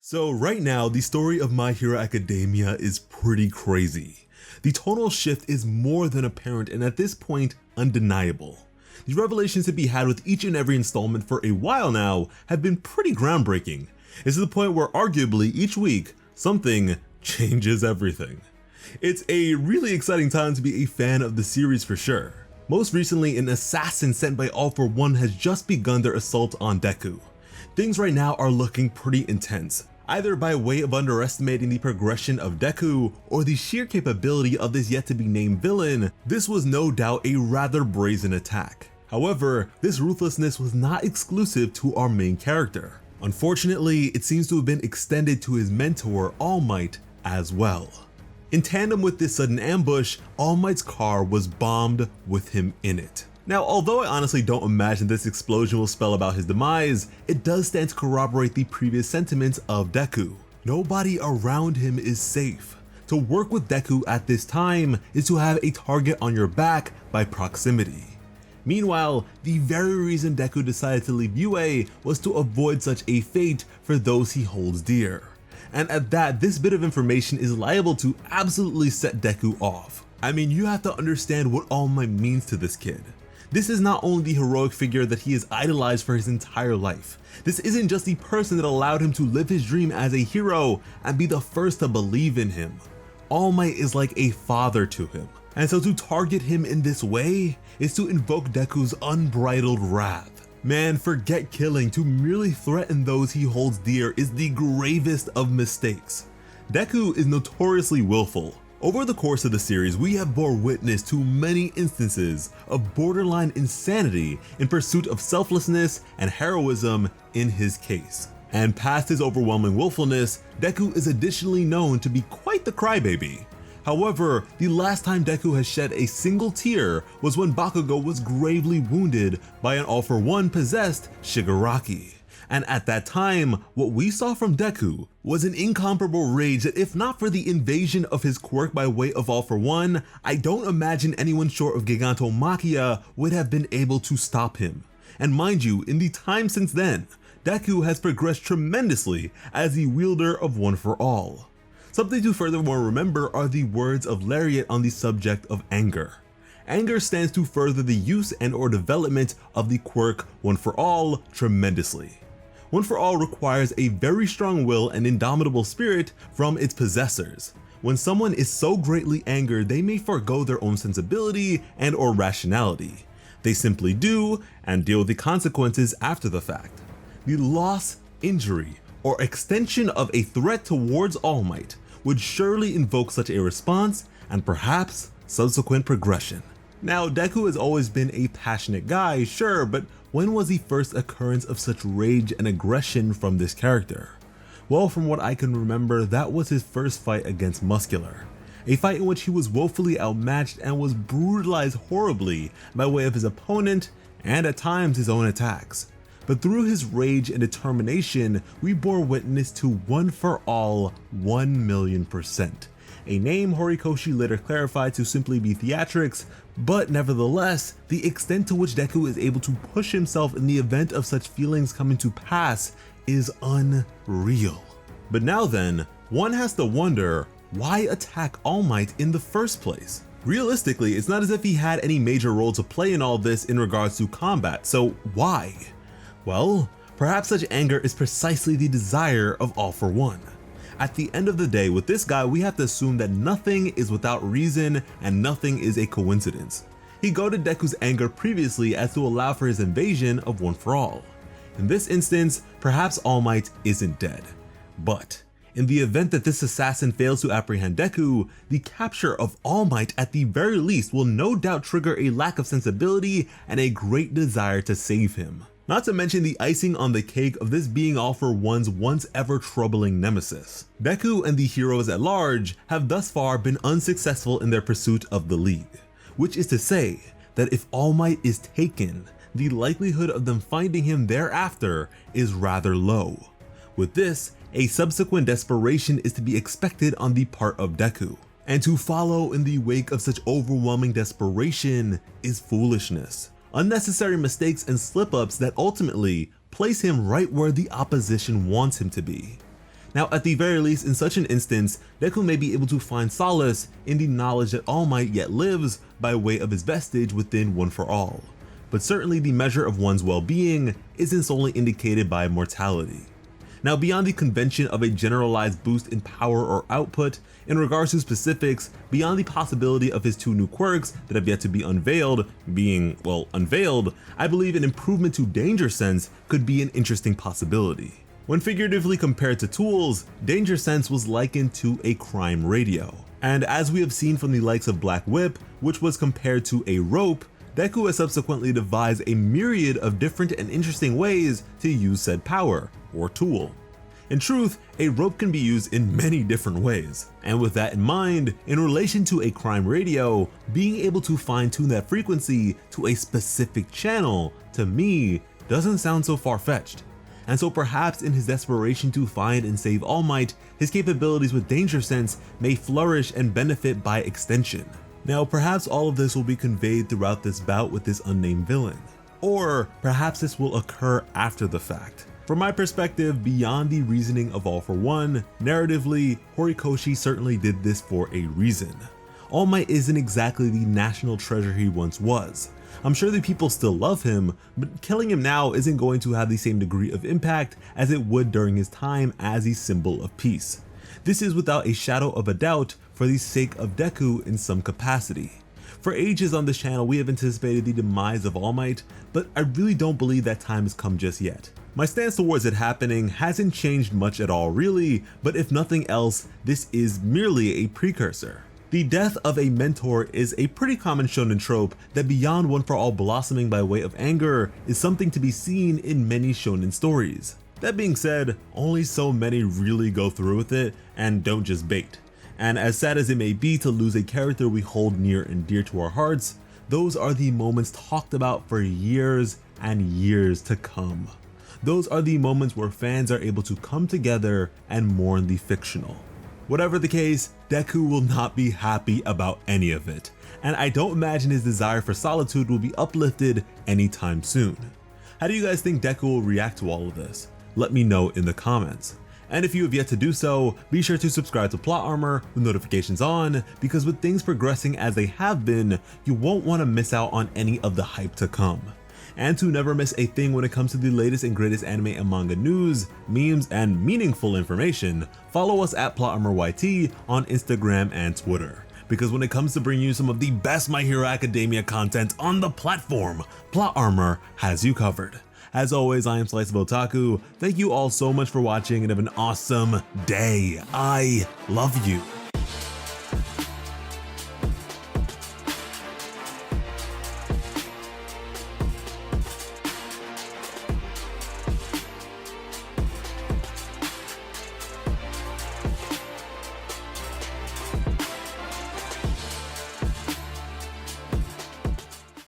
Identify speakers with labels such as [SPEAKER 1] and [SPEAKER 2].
[SPEAKER 1] So right now, the story of My Hero Academia is pretty crazy. The tonal shift is more than apparent and at this point, undeniable. The revelations to be had with each and every installment for a while now have been pretty groundbreaking. It's to the point where arguably each week, something changes everything. It's a really exciting time to be a fan of the series for sure. Most recently, an assassin sent by All For One has just begun their assault on Deku. Things right now are looking pretty intense, either by way of underestimating the progression of Deku or the sheer capability of this yet to be named villain. This was no doubt a rather brazen attack. However, this ruthlessness was not exclusive to our main character. Unfortunately, it seems to have been extended to his mentor, All Might, as well. In tandem with this sudden ambush, All Might's car was bombed with him in it. Now, although I honestly don't imagine this explosion will spell about his demise, it does stand to corroborate the previous sentiments of Deku. Nobody around him is safe. To work with Deku at this time is to have a target on your back by proximity. Meanwhile, the very reason Deku decided to leave UA was to avoid such a fate for those he holds dear. And at that, this bit of information is liable to absolutely set Deku off. I mean, you have to understand what All Might means to this kid. This is not only the heroic figure that he has idolized for his entire life. This isn't just the person that allowed him to live his dream as a hero and be the first to believe in him. All Might is like a father to him. And so to target him in this way is to invoke Deku's unbridled wrath. Man, forget killing, to merely threaten those he holds dear is the gravest of mistakes. Deku is notoriously willful. Over the course of the series, we have bore witness to many instances of borderline insanity in pursuit of selflessness and heroism in his case. And past his overwhelming willfulness, Deku is additionally known to be quite the crybaby. However, the last time Deku has shed a single tear was when Bakugo was gravely wounded by an All For One possessed Shigaraki. And at that time, what we saw from Deku was an incomparable rage that, if not for the invasion of his quirk by way of All For One, I don't imagine anyone short of Gigantomachia would have been able to stop him. And mind you, in the time since then, Deku has progressed tremendously as the wielder of One For All. Something to furthermore remember are the words of Lariat on the subject of anger. Anger stands to further the use and or development of the quirk One For All tremendously. One For All requires a very strong will and indomitable spirit from its possessors. When someone is so greatly angered, they may forego their own sensibility and or rationality. They simply do and deal with the consequences after the fact. The loss, injury, or extension of a threat towards All Might would surely invoke such a response and perhaps subsequent progression. Now, Deku has always been a passionate guy, sure, but when was the first occurrence of such rage and aggression from this character? Well, from what I can remember, that was his first fight against Muscular. A fight in which he was woefully outmatched and was brutalized horribly by way of his opponent and at times his own attacks. But through his rage and determination, we bore witness to One For All 1,000,000%. A name Horikoshi later clarified to simply be theatrics, but nevertheless, the extent to which Deku is able to push himself in the event of such feelings coming to pass is unreal. But now then, one has to wonder, why attack All Might in the first place? Realistically, it's not as if he had any major role to play in all this in regards to combat, so why? Well, perhaps such anger is precisely the desire of All For One. At the end of the day, with this guy, we have to assume that nothing is without reason and nothing is a coincidence. He goaded Deku's anger previously as to allow for his invasion of One For All. In this instance, perhaps All Might isn't dead. But in the event that this assassin fails to apprehend Deku, the capture of All Might at the very least will no doubt trigger a lack of sensibility and a great desire to save him. Not to mention the icing on the cake of this being All For One's once ever troubling nemesis. Deku and the heroes at large have thus far been unsuccessful in their pursuit of the League, which is to say that if All Might is taken, the likelihood of them finding him thereafter is rather low. With this, a subsequent desperation is to be expected on the part of Deku, and to follow in the wake of such overwhelming desperation is foolishness. Unnecessary mistakes and slip-ups that ultimately place him right where the opposition wants him to be. Now, at the very least, in such an instance, Deku may be able to find solace in the knowledge that All Might yet lives by way of his vestige within One for All. But certainly the measure of one's well-being isn't solely indicated by mortality. Now, beyond the convention of a generalized boost in power or output, in regards to specifics, beyond the possibility of his 2 new quirks that have yet to be unveiled being, well, unveiled, I believe an improvement to Danger Sense could be an interesting possibility. When figuratively compared to tools, Danger Sense was likened to a crime radio. And as we have seen from the likes of Black Whip, which was compared to a rope, Deku has subsequently devised a myriad of different and interesting ways to use said power, or tool. In truth, a rope can be used in many different ways, and with that in mind, in relation to a crime radio, being able to fine-tune that frequency to a specific channel, to me, doesn't sound so far-fetched. And so perhaps in his desperation to find and save All Might, his capabilities with Danger Sense may flourish and benefit by extension. Now, perhaps all of this will be conveyed throughout this bout with this unnamed villain, or perhaps this will occur after the fact. From my perspective, beyond the reasoning of All for One, narratively, Horikoshi certainly did this for a reason. All Might isn't exactly the national treasure he once was. I'm sure the people still love him, but killing him now isn't going to have the same degree of impact as it would during his time as a symbol of peace. This is without a shadow of a doubt for the sake of Deku in some capacity. For ages on this channel we have anticipated the demise of All Might, but I really don't believe that time has come just yet. My stance towards it happening hasn't changed much at all really, but if nothing else, this is merely a precursor. The death of a mentor is a pretty common shonen trope that beyond One for All blossoming by way of anger is something to be seen in many shonen stories. That being said, only so many really go through with it and don't just bait. And as sad as it may be to lose a character we hold near and dear to our hearts, those are the moments talked about for years and years to come. Those are the moments where fans are able to come together and mourn the fictional. Whatever the case, Deku will not be happy about any of it, and I don't imagine his desire for solitude will be uplifted anytime soon. How do you guys think Deku will react to all of this? Let me know in the comments. And if you have yet to do so, be sure to subscribe to Plot Armor with notifications on, because with things progressing as they have been, you won't want to miss out on any of the hype to come. And to never miss a thing when it comes to the latest and greatest anime and manga news, memes, and meaningful information, follow us at Plot Armor YT on Instagram and Twitter. Because when it comes to bringing you some of the best My Hero Academia content on the platform, Plot Armor has you covered. As always, I am Slice of Otaku. Thank you all so much for watching and have an awesome day. I love you.